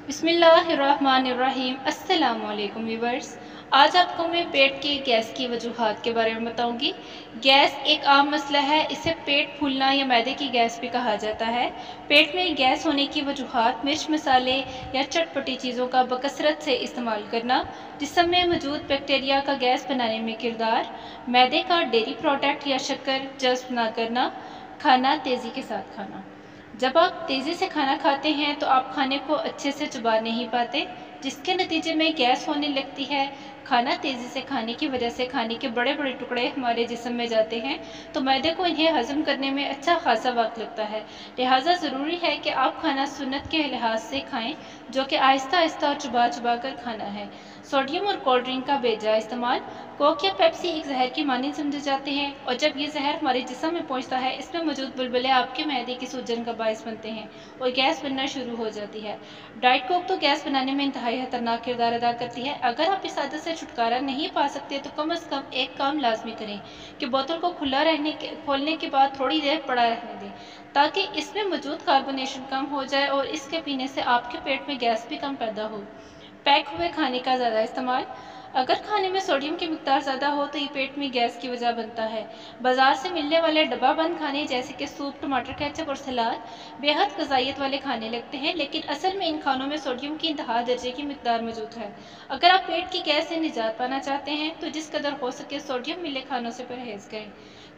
बिस्मिल्लाहिर्रहमानिर्रहीम। अस्सलामुअलैकुम व्यूवर्स। आज आपको मैं पेट की गैस की वजूहात के बारे में बताऊंगी। गैस एक आम मसला है, इसे पेट फूलना या मैदे की गैस भी कहा जाता है। पेट में गैस होने की वजूहात मिर्च मसाले या चटपटी चीज़ों का बकसरत से इस्तेमाल करना, जिस्म में मौजूद बैक्टीरिया का गैस बनाने में किरदार, मैदे का डेयरी प्रोडक्ट या शक्कर जज़्ब ना करना, खाना तेज़ी के साथ खाना। जब आप तेज़ी से खाना खाते हैं तो आप खाने को अच्छे से चबा नहीं पाते, जिसके नतीजे में गैस होने लगती है। खाना तेज़ी से खाने की वजह से खाने के बड़े बड़े टुकड़े हमारे जिस्म में जाते हैं, तो मैदे को इन्हें हज़म करने में अच्छा खासा वक्त लगता है। लिहाजा ज़रूरी है कि आप खाना सुन्नत के लिहाज से खाएं, जो कि आहिस्ता आहिस्ता और चबा चबा कर खाना है। सोडियम और कोल्ड ड्रिंक का बेजा इस्तेमाल। कोक या पेप्सी एक जहर की मानंद समझे जाते हैं, और जब ये जहर हमारे जिस्म में पहुंचता है, इसमें मौजूद बुलबुले आपके मैदे की सूजन का बायस बनते हैं और गैस बनना शुरू हो जाती है। डाइट कोक तो गैस बनाने में इंतहाई खतरनाक किरदार अदा करती है। अगर आप इस आदत से छुटकारा नहीं पा सकते तो कम से कम एक काम लाजमी करें कि बोतल को खोलने के बाद थोड़ी देर पड़ा रहने दें, ताकि इसमें मौजूद कार्बोनेशन कम हो जाए और इसके पीने से आपके पेट में गैस भी कम पैदा हो। पैक हुए खाने का ज़्यादा इस्तेमाल। अगर खाने में सोडियम की मिकदार ज़्यादा हो तो ये पेट में गैस की वजह बनता है। बाजार से मिलने वाले डब्बा बंद खाने जैसे कि सूप, टमाटर केचप और सलाद बेहद गजाइत वाले खाने लगते हैं, लेकिन असल में इन खानों में सोडियम की इंतहा दर्जे की मिकदार मौजूद है। अगर आप पेट की गैस से निजात पाना चाहते हैं तो जिस कदर हो सके सोडियम मिले खानों से परहेज करें।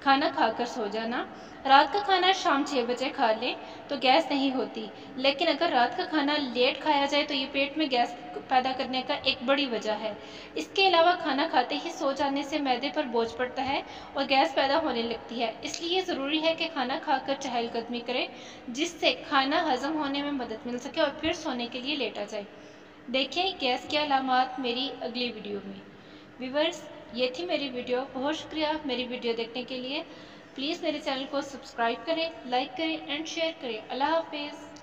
खाना खाकर सो जाना। रात का खाना शाम 6 बजे खा लें तो गैस नहीं होती, लेकिन अगर रात का खाना लेट खाया जाए तो ये पेट में गैस पैदा करने का एक बड़ी वजह है। इसके अलावा खाना खाते ही सो जाने से मैदे पर बोझ पड़ता है और गैस पैदा होने लगती है। इसलिए ज़रूरी है कि खाना खाकर चहलकदमी करें, जिससे खाना हजम होने में मदद मिल सके और फिर सोने के लिए लेटा जाए। देखें गैस के अलामात मेरी अगली वीडियो में। व्यूवर्स, ये थी मेरी वीडियो। बहुत शुक्रिया मेरी वीडियो देखने के लिए। प्लीज़ मेरे चैनल को सब्सक्राइब करें, लाइक करें एंड शेयर करें। अल्लाह हाफिज़।